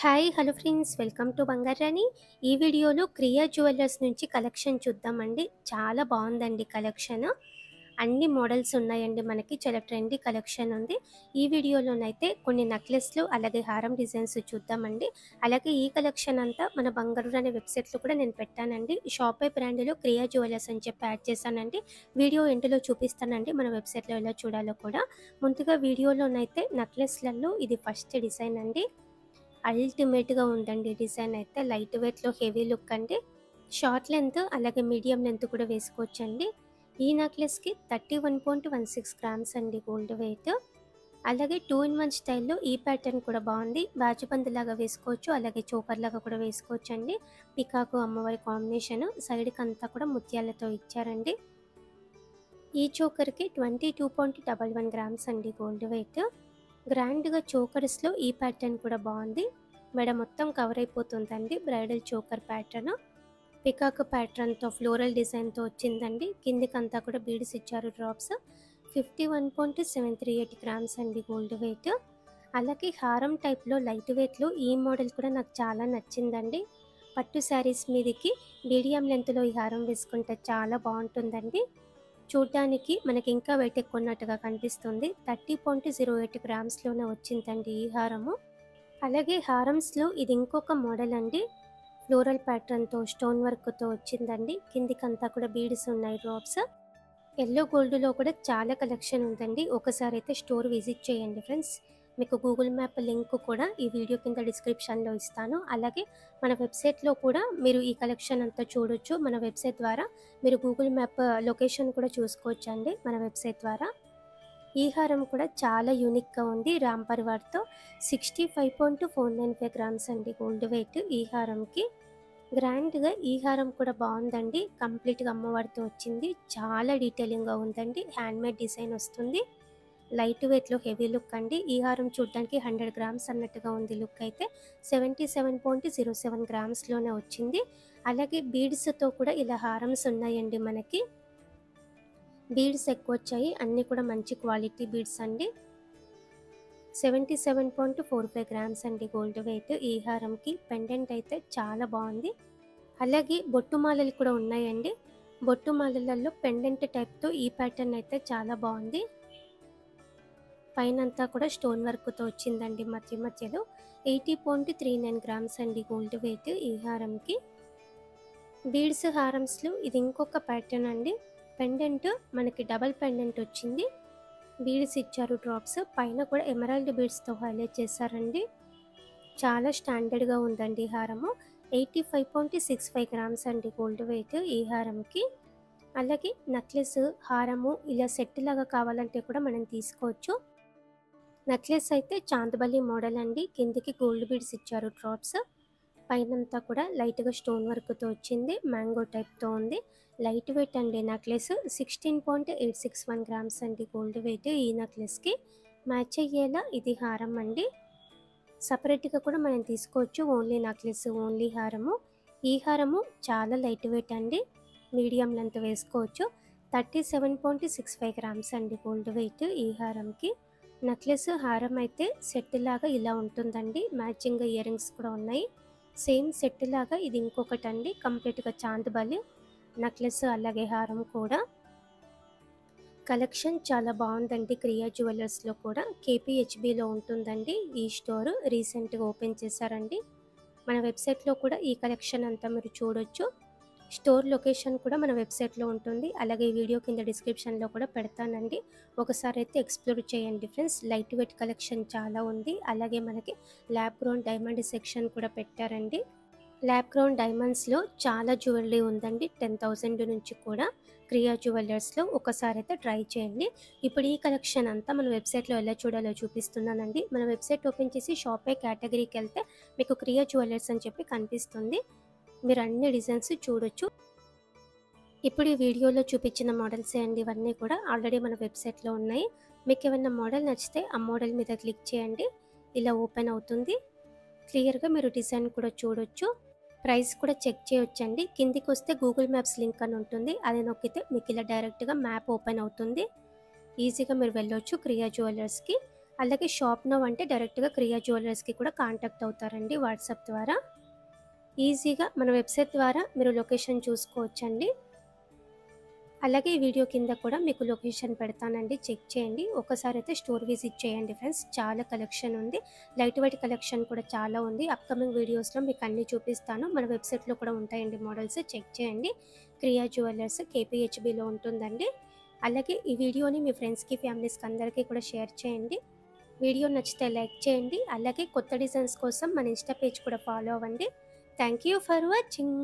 Hi hello friends, welcome to Bangarani. ఈ వీడియోలో క్రియా జ్యువెలర్స్ నుంచి కలెక్షన్ చూద్దామండి. చాలా బాగుందండి కలెక్షన్. అన్ని మోడల్స్ ఉన్నాయండి, మనకి చాలా ట్రెండీ కలెక్షన్ ఉంది. ఈ వీడియోలోనైతే కొన్ని నెక్లెస్లు అలాగే హారం డిజైన్స్ చూద్దామండి. అలాగే ఈ కలెక్షన్ అంతా మన బంగారు అనే వెబ్సైట్లో కూడా నేను పెట్టానండి. షాపై బ్రాండ్లో క్రియా జ్యువెలర్స్ అని చెప్పి యాడ్ చేశానండి. వీడియో ఎండ్లో చూపిస్తానండి మన వెబ్సైట్లో ఎలా చూడాలో కూడా. ముందుగా వీడియోలోనైతే నెక్లెస్లలో ఇది ఫస్ట్ డిజైన్ అండి. అల్టిమేట్గా ఉందండి డిజైన్ అయితే. లైట్ వెయిట్లో హెవీ లుక్ అండి. షార్ట్ లెంత్ అలాగే మీడియం లెంత్ కూడా వేసుకోవచ్చండి. ఈ నెక్లెస్కి 31.16 గ్రామ్స్ అండి గోల్డ్ వెయిట్. అలాగే 2-in-1 స్టైల్లో ఈ ప్యాటర్న్ కూడా బాగుంది. బాజుబంద్ లాగా వేసుకోవచ్చు, అలాగే చోకర్ లాగా కూడా వేసుకోవచ్చు అండి. పికాకు అమ్మవారి కాంబినేషన్, సైడ్కి అంతా కూడా ముత్యాలతో ఇచ్చారండి. ఈ చోకర్కి 22.11 గ్రామ్స్ అండి గోల్డ్ వెయిట్. గ్రాండ్గా చోకర్స్లో ఈ ప్యాటర్న్ కూడా బాగుంది. మెడ మొత్తం కవర్ అయిపోతుందండి. బ్రైడల్ చోకర్ ప్యాటర్న్ పికాక్ ప్యాటర్న్తో ఫ్లోరల్ డిజైన్తో వచ్చిందండి. కిందికంతా కూడా బీడ్స్ ఇచ్చారు డ్రాప్స్. 51.738 గ్రామ్స్ అండి గోల్డ్ వెయిట్. అలాగే హారం టైప్లో లైట్ వెయిట్లో ఈ మోడల్ కూడా నాకు చాలా నచ్చిందండి. పట్టు శారీస్ మీదకి మీడియం లెంత్లో ఈ హారం వేసుకుంటే చాలా బాగుంటుందండి. చూడ్డానికి మనకి ఇంకా వెయిట్ ఎక్కువ ఉన్నట్టుగా కనిపిస్తుంది. 30.08 గ్రామ్స్లోనే వచ్చిందండి ఈ హారము. అలాగే హారమ్స్లో ఇది ఇంకొక మోడల్ అండి. ఫ్లోరల్ ప్యాటర్న్తో స్టోన్ వర్క్తో వచ్చిందండి. కిందికంతా కూడా బీడ్స్ ఉన్నాయి డ్రాప్స్. ఎల్లో గోల్డ్లో కూడా చాలా కలెక్షన్ ఉందండి. ఒకసారి అయితే స్టోర్ విజిట్ చేయండి ఫ్రెండ్స్. మీకు గూగుల్ మ్యాప్ లింక్ కూడా ఈ వీడియో కింద డిస్క్రిప్షన్లో ఇస్తాను. అలాగే మన వెబ్సైట్లో కూడా మీరు ఈ కలెక్షన్ అంతా చూడొచ్చు. మన వెబ్సైట్ ద్వారా మీరు గూగుల్ మ్యాప్ లొకేషన్ కూడా చూసుకోవచ్చు అండి మన వెబ్సైట్ ద్వారా. ఈ హారం కూడా చాలా యూనిక్గా ఉంది. రామ్ పరివార్తో 65.495 గ్రామ్స్ అండి గోల్డ్ వెయిట్ ఈ హారంకి. గ్రాండ్గా ఈ హారం కూడా బాగుందండి. కంప్లీట్గా అమ్మవారితో వచ్చింది. చాలా డీటెయిలింగ్గా ఉందండి. హ్యాండ్మేడ్ డిజైన్ వస్తుంది. లైట్ వెయిట్లో హెవీ లుక్ అండి. ఈ హారం చూడడానికి 100 గ్రామ్స్ అన్నట్టుగా ఉంది. లుక్ అయితే 77.07 గ్రామ్స్లోనే వచ్చింది. అలాగే బీడ్స్తో కూడా ఇలా హారమ్స్ ఉన్నాయండి మనకి. బీడ్స్ ఎక్కువ వచ్చాయి, అన్నీ కూడా మంచి క్వాలిటీ బీడ్స్ అండి. 77.45 గ్రామ్స్ అండి గోల్డ్ వెయిట్ ఈ హారంకి. పెండెంట్ అయితే చాలా బాగుంది. అలాగే బొట్టుమాలలు కూడా ఉన్నాయండి. బొట్టుమాలలలో పెండెంట్ టైప్తో ఈ ప్యాటర్న్ అయితే చాలా బాగుంది. పైనంతా కూడా స్టోన్ వర్క్తో వచ్చిందండి మధ్య మధ్యలో. 80.39 గ్రామ్స్ అండి గోల్డ్ వెయిట్ ఈ హారంకి. బీడ్స్ హారమ్స్లో ఇది ఇంకొక ప్యాటర్న్ అండి. పెండెంట్ మనకి డబల్ పెండెంట్ వచ్చింది. బీడ్స్ ఇచ్చారు డ్రాప్స్. పైన కూడా ఎమరాల్డ్ బీడ్స్తో హైలైట్ చేశారండి. చాలా స్టాండర్డ్గా ఉందండి ఈ హారము. 85.65 గ్రామ్స్ అండి గోల్డ్ వెయిట్ ఈ హారంకి. అలాగే నెక్లెస్ హారము ఇలా సెట్ లాగా కావాలంటే కూడా మనం తీసుకోవచ్చు. నెక్లెస్ అయితే చాందబలి మోడల్ అండి. కిందికి గోల్డ్ బీడ్స్ ఇచ్చారు డ్రాప్స్. పైనంతా కూడా లైట్గా స్టోన్ వర్క్తో వచ్చింది. మ్యాంగో టైప్తో ఉంది. లైట్ వెయిట్ అండి నెక్లెస్. 16.861 గ్రామ్స్ అండి గోల్డ్ వెయిట్ ఈ నెక్లెస్కి. మ్యాచ్ అయ్యేలా ఇది హారం అండి. సపరేట్గా కూడా మనం తీసుకోవచ్చు. ఓన్లీ నెక్లెస్, ఓన్లీ హారము. ఈ హారము చాలా లైట్ వెయిట్ అండి. మీడియం లెంత్ వేసుకోవచ్చు. 37.65 గ్రామ్స్ అండి గోల్డ్ వెయిట్ ఈ హారంకి. నెక్లెస్ హారం అయితే సెట్ లాగా ఇలా ఉంటుందండి. మ్యాచింగ్ ఇయర్ రింగ్స్ కూడా ఉన్నాయి. సేమ్ సెట్ లాగా ఇది ఇంకొకటి అండి. కంప్లీట్గా చాందబలి నెక్లెస్ అలాగే హారం కూడా. కలెక్షన్ చాలా బాగుందండి. క్రియా జ్యువెలర్స్లో కూడా KPHBలో ఉంటుందండి ఈ స్టోర్. రీసెంట్గా ఓపెన్ చేశారండి. మన వెబ్సైట్లో కూడా ఈ కలెక్షన్ అంతా మీరు చూడొచ్చు. స్టోర్ లొకేషన్ కూడా మన వెబ్సైట్లో ఉంటుంది. అలాగే వీడియో కింద డిస్క్రిప్షన్లో కూడా పెడతానండి. ఒకసారి అయితే ఎక్స్ప్లోర్ చేయండి ఫ్రెండ్స్. లైట్ వెయిట్ కలెక్షన్ చాలా ఉంది. అలాగే మనకి ల్యాబ్ గ్రౌండ్ డైమండ్ సెక్షన్ కూడా పెట్టారండి. ల్యాబ్ గ్రౌండ్ డైమండ్స్లో చాలా జ్యువెలరీ ఉందండి. 10,000 నుంచి కూడా క్రియా జ్యువెలర్స్లో. ఒకసారి అయితే ట్రై చేయండి. ఇప్పుడు ఈ కలెక్షన్ అంతా మన వెబ్సైట్లో ఎలా చూడాలో చూపిస్తున్నానండి. మన వెబ్సైట్ ఓపెన్ చేసి షాపే కేటగిరీకి వెళ్తే మీకు క్రియా జ్యువెలర్స్ అని చెప్పి కనిపిస్తుంది. మీరు అన్ని డిజైన్స్ చూడొచ్చు. ఇప్పుడు ఈ వీడియోలో చూపించిన మోడల్సే అండి. ఇవన్నీ కూడా ఆల్రెడీ మన వెబ్సైట్లో ఉన్నాయి. మీకు ఏమైనా మోడల్ నచ్చితే ఆ మోడల్ మీద క్లిక్ చేయండి. ఇలా ఓపెన్ అవుతుంది. క్లియర్గా మీరు డిజైన్ కూడా చూడొచ్చు. ప్రైస్ కూడా చెక్ చేయొచ్చండి. కిందికి వస్తే గూగుల్ మ్యాప్స్ లింక్ అని ఉంటుంది. అది నొక్కితే మీకు ఇలా డైరెక్ట్గా మ్యాప్ ఓపెన్ అవుతుంది. ఈజీగా మీరు వెళ్ళొచ్చు క్రియా జ్యువెలర్స్కి. అలాగే షాప్ నౌ అంటే డైరెక్ట్‌గా క్రియా జ్యువెలర్స్‌కి కూడా కాంటాక్ట్ అవుతారండి వాట్సాప్ ద్వారా. ఈజీగా మన వెబ్‌సైట్ ద్వారా మీరు లొకేషన్ చూసుకోవచ్చండి. అలాగే ఈ వీడియో కింద కూడా మీకు లొకేషన్ పెడతానండి, చెక్ చేయండి. ఒకసారి అయితే స్టోర్ విజిట్ చేయండి ఫ్రెండ్స్. చాలా కలెక్షన్ ఉంది. లైట్ వెయిట్ కలెక్షన్ కూడా చాలా ఉంది. అప్‌కమింగ్ వీడియోస్‌లో మీకు అన్నీ చూపిస్తాను. మన వెబ్‌సైట్‌లో కూడా ఉంటాయండి మోడల్స్, చెక్ చేయండి. క్రియా జ్యువెలర్స్ కేపీహెచ్‌బీలో ఉంటుందండి. అలాగే ఈ వీడియోని మీ ఫ్రెండ్స్‌కి, ఫ్యామిలీస్‌కి అందరికీ కూడా షేర్ చేయండి. వీడియో నచ్చితే లైక్ చేయండి. అలాగే కొత్త డిజైన్స్ కోసం మన ఇన్‌స్టా పేజ్ కూడా ఫాలో అవ్వండి. Thank you for watching.